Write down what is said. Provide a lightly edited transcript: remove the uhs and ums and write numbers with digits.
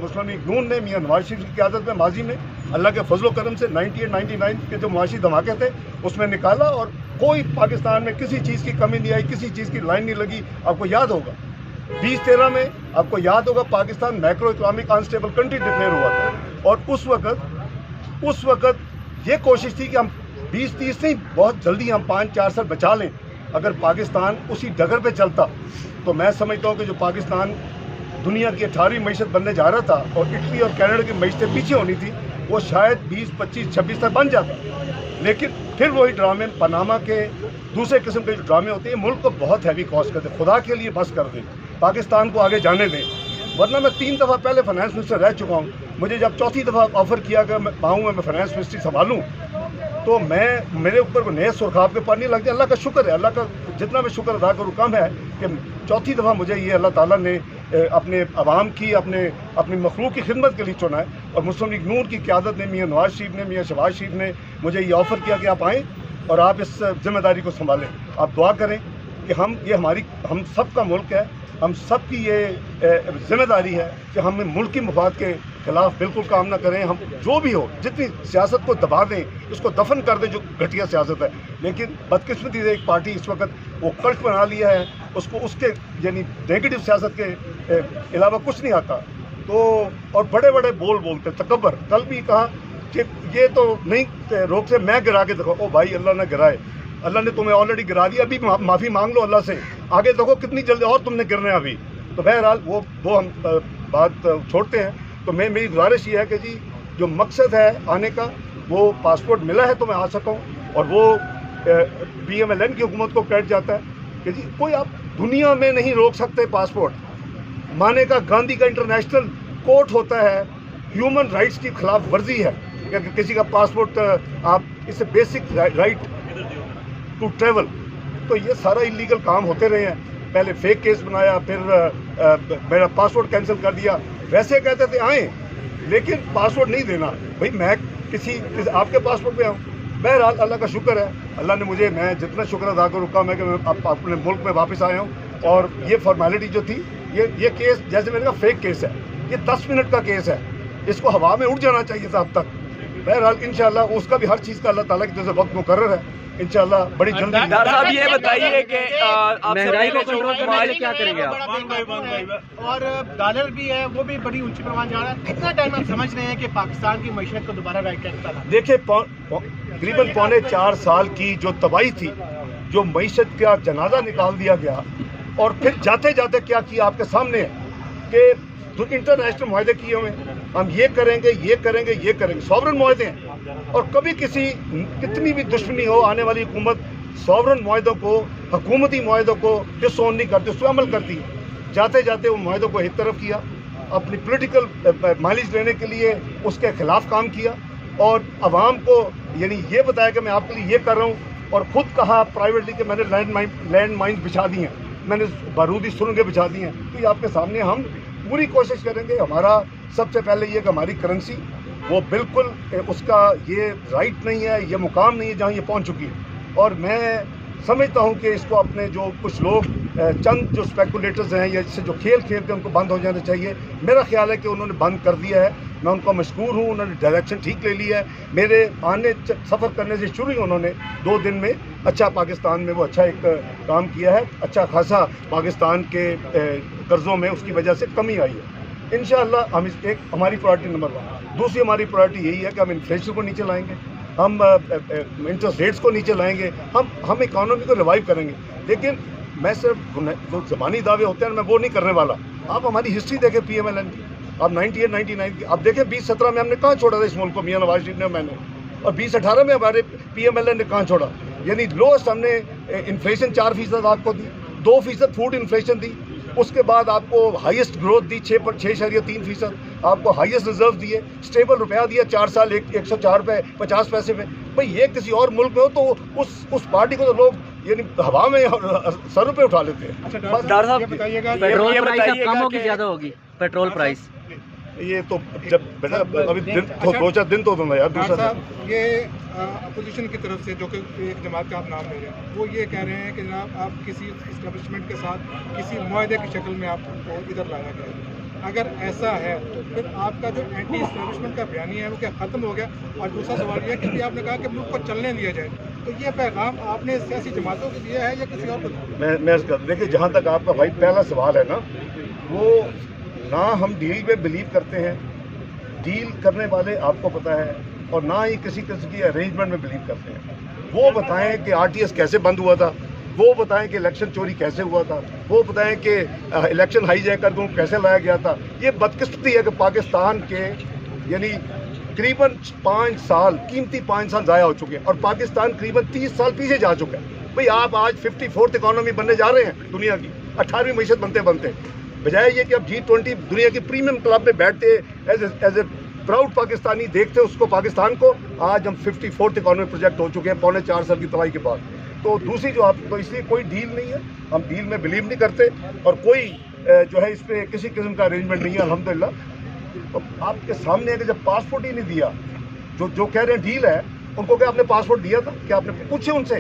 मुस्लिम league नून ने मियां नवाज शरीफ की क़यादत में माजी में अल्लाह के फजलो करम से 98-99 के जो मुआशी धमाके थे उसमें निकाला, और कोई पाकिस्तान में किसी चीज़ की कमी नहीं आई, किसी चीज़ की लाइन नहीं लगी। आपको याद होगा 2013 में, आपको याद होगा Pakistan macro economic unstable country declare हुआ था, और उस वक़्त ये कोशिश थी कि हम 20-30 नहीं, बहुत जल्दी हम 5-4 साल बचा लें। अगर पाकिस्तान उसी डगर पे चलता तो मैं समझता हूँ कि जो पाकिस्तान दुनिया की 18वीं मईशत बनने जा रहा था और इटली और कनाडा की मईशतें पीछे होनी थी, वो शायद 20, 25, 26 तक बन जाता। लेकिन फिर वही ड्रामे, पनामा के दूसरे किस्म के जो ड्रामे होते हैं, मुल्क को बहुत हैवी कॉस्ट करते। खुदा के लिए बस कर दें, पाकिस्तान को आगे जाने दें, वरना मैं 3 दफ़ा पहले फाइनेंस मिनिस्टर रह चुका हूँ। मुझे जब चौथी दफ़ा ऑफ़र किया कि मैं पाऊँगा मैं फाइनेंस मिनिस्ट्री संभालूँ, तो मेरे ऊपर नए सुरखाब के पानी लग गया। अल्लाह का शुक्र है, अल्लाह का जितना मैं शुक्र अदा करूँ कम है कि चौथी दफ़ा मुझे ये अल्लाह ताला ने अपने अवाम की, अपनी मखलूक की खिदमत के लिए चुना है। और मुस्लिम लीग नून की क़यादत ने, मियां नवाज शरीफ ने, मियां शहबाज शरीफ ने मुझे ये ऑफ़र किया कि आप आएँ और आप इस जिम्मेदारी को संभालें। आप दुआ करें कि हम सब का मुल्क है, हम सब की ये जिम्मेदारी है कि हम मुल्क की मफाद के खिलाफ बिल्कुल काम ना करें। हम जो भी हो, जितनी सियासत को दबा दें, उसको दफन कर दें जो घटिया सियासत है। लेकिन बदकिस्मती से एक पार्टी इस वक्त वो कल्ट बना लिया है, उसको उसके यानी नेगेटिव सियासत के अलावा कुछ नहीं आता। तो और बड़े बड़े बोल बोलते तकब्बर। कल भी कहा कि ये तो नहीं रोक से मैं गिरा के देखो। ओ भाई, अल्लाह ने गिराए, अल्लाह ने तुम्हें ऑलरेडी गिरा दिया, अभी माफ़ी मांग लो अल्लाह से, आगे देखो कितनी जल्दी और तुमने गिरना है अभी। तो बहरहाल वो हम बात छोड़ते हैं। तो मेरी गुजारिश ये है कि जी जो मकसद है आने का, वो पासपोर्ट मिला है तो मैं आ सका हूँ। और वो PMLN की हुकूमत को कैट जाता है कि जी कोई आप दुनिया में नहीं रोक सकते पासपोर्ट। माने का गांधी का इंटरनेशनल कोर्ट होता है, ह्यूमन राइट्स की खिलाफ वर्जी है कि किसी का पासपोर्ट आप, इससे बेसिक राइट टू ट्रेवल। तो ये सारा इलीगल काम होते रहे हैं। पहले फेक केस बनाया, फिर मेरा पासपोर्ट कैंसिल कर दिया। वैसे कहते थे आएँ, लेकिन पासपोर्ट नहीं देना। भाई मैं किसी आपके पासपोर्ट पे आऊँ। बहरहाल अल्लाह का शुक्र है, अल्लाह ने मुझे, मैं जितना शुक्र अदा करूँ कम है कि मैं अपने मुल्क में वापस आया हूँ। और ये फॉर्मेलिटी जो थी, ये केस जैसे मैंने कहा फेक केस है, ये 10 मिनट का केस है, इसको हवा में उड़ जाना चाहिए था अब तक। बहरहाल इंशाल्लाह उसका भी हर चीज़ का अल्लाह ताला की तरफ से वक्त मुकर्रर है। इंशाल्लाह बड़ी जल्दी। डॉक्टर साहब ये बताइए कि महंगाई को कंट्रोल करने के लिए क्या करेंगे आप? और डॉलर भी है, वो भी बड़ी ऊंची परवान जा रहा है। कितना टाइम आप समझ रहे हैं कि पाकिस्तान की मईशत को दोबारा राइट ट्रैक पर? देखिए, तकरीबन 3.25 साल की जो तबाही थी, जो मईशत का जनाजा निकाल दिया गया, और फिर जाते जाते क्या किया आपके सामने है कि जो इंटरनेशनल मुआहदे किए हुए हैं, हम ये करेंगे, ये करेंगे, ये करेंगे, सॉवरन मुआहदे हैं। और कभी कितनी भी दुश्मनी हो, आने वाली हुकूमत सॉवरन मुआहदों को, हुकूमती मुआहदों को डिसओन नहीं करती, उस पर अमल करती है। जाते जाते उन मुआहदों को एक तरफ किया, अपनी पॉलिटिकल माइलेज लेने के लिए उसके खिलाफ काम किया, और आवाम को यानी ये बताया कि मैं आपके लिए ये कर रहा हूँ। और ख़ुद कहा प्राइवेटली कि मैंने लैंड माइन्स बिछा दी हैं, मैंने बारूदी सुरंगें बिछा दी हैं। तो ये आपके सामने हम पूरी कोशिश करेंगे। हमारा सबसे पहले ये कि हमारी करेंसी वो बिल्कुल उसका ये राइट नहीं है, ये मुकाम नहीं है जहाँ ये पहुँच चुकी है। और मैं समझता हूँ कि इसको अपने जो कुछ लोग चंद जो स्पेकुलेटर्स हैं, या इससे जो खेल खेलते हैं, उनको बंद हो जाना चाहिए। मेरा ख्याल है कि उन्होंने बंद कर दिया है, मैं उनको मशकूर हूँ, उन्होंने डायरेक्शन ठीक ले लिया है। मेरे सफ़र करने से शुरू ही उन्होंने 2 दिन में अच्छा पाकिस्तान में वो अच्छा एक काम किया है, अच्छा खासा पाकिस्तान के कर्ज़ों में उसकी वजह से कमी आई है। इंशाअल्लाह हम एक हमारी प्रायोरिटी नंबर 1। दूसरी हमारी प्रायोरिटी यही है कि हम इन्फ्लेशन को नीचे लाएंगे, हम इंटरेस्ट रेट्स को नीचे लाएंगे, हम इकॉनमी को रिवाइव करेंगे। लेकिन मैं सिर्फ जो ज़बानी दावे होते हैं मैं वो नहीं करने वाला। आप हमारी हिस्ट्री देखें PMLN की, आप 98-99 की, आप देखें 2017 में हमने कहाँ छोड़ा था इस मुल्क को, मियां नवाज शरीफ ने, मैंने, और 2018 में हमारे PMLN ने कहाँ छोड़ा। यानी लोएस्ट हमने इन्फ्लेशन 4% आपको दी, 2% फूड इन्फ्लेशन दी, उसके बाद आपको हाईएस्ट ग्रोथ दी 6.3%, आपको हाईएस्ट रिजर्व दिए, स्टेबल रुपया दिया 4 साल 104 रुपये 50 पैसे में। भाई ये किसी और मुल्क में हो तो उस पार्टी को तो लोग यानी हवा में सर पे उठा लेते हैं। अच्छा डॉक्टर साहब बताइएगा, पेट्रोल प्राइस कम होगी ज़्यादा होगी? पेट्रोल प्राइस ये तो जब बेटा अभी दिन 2-4 दिन तो दूंगा यार। दूसरा साहब ये अपोजिशन की तरफ से जो कि एक जमात का आप नाम ले रहे हैं, वो ये कह रहे हैं कि जनाब आप किसी इस्टेब्लिशमेंट के साथ किसी मुआहदे की शक्ल में आपको इधर लाया गया है। अगर ऐसा है तो फिर आपका जो एंटी इस्टेब्लिशमेंट का बयानिया है वो क्या ख़त्म हो गया? और दूसरा सवाल यह है कि आपने कहा कि मुल्क को चलने दिया जाए, तो ये पैगाम आपने सियासी जमातों को दिया है या किसी और को? मैं देखिए, जहाँ तक आपका भाई पहला सवाल है ना, वो ना हम डील में बिलीव करते हैं, डील करने वाले आपको पता है, और ना ही किसी किस्म की अरेंजमेंट में बिलीव करते हैं। वो बताएं कि आरटीएस कैसे बंद हुआ था, वो बताएं कि इलेक्शन चोरी कैसे हुआ था, वो बताएं कि इलेक्शन हाईजैकर को कैसे लाया गया था। ये बदकिस्मती है कि पाकिस्तान के यानी करीबन 5 साल, कीमती 5 साल ज़ाया हो चुके हैं और पाकिस्तान करीबन 30 साल पीछे जा चुका है। भाई आप आज 54th इकॉनमी बनने जा रहे हैं दुनिया की, 18वीं मीशत बनते बनते, बजाय ये कि अब G20 दुनिया की प्रीमियम क्लब में बैठते एज ए प्राउड पाकिस्तानी देखते उसको पाकिस्तान को, आज हम 54th इकॉनमी प्रोजेक्ट हो चुके हैं 4.25 साल की तबाही के बाद। तो दूसरी जो आप, तो इसलिए कोई डील नहीं है, हम डील में बिलीव नहीं करते और कोई जो है इस पर किसी किस्म का अरेंजमेंट नहीं है अल्हम्दुलिल्लाह। तो आपके सामने है कि जब पासपोर्ट ही नहीं दिया, जो कह रहे हैं डील है, उनको क्या आपने पासपोर्ट दिया था? क्या आपने पूछे उनसे?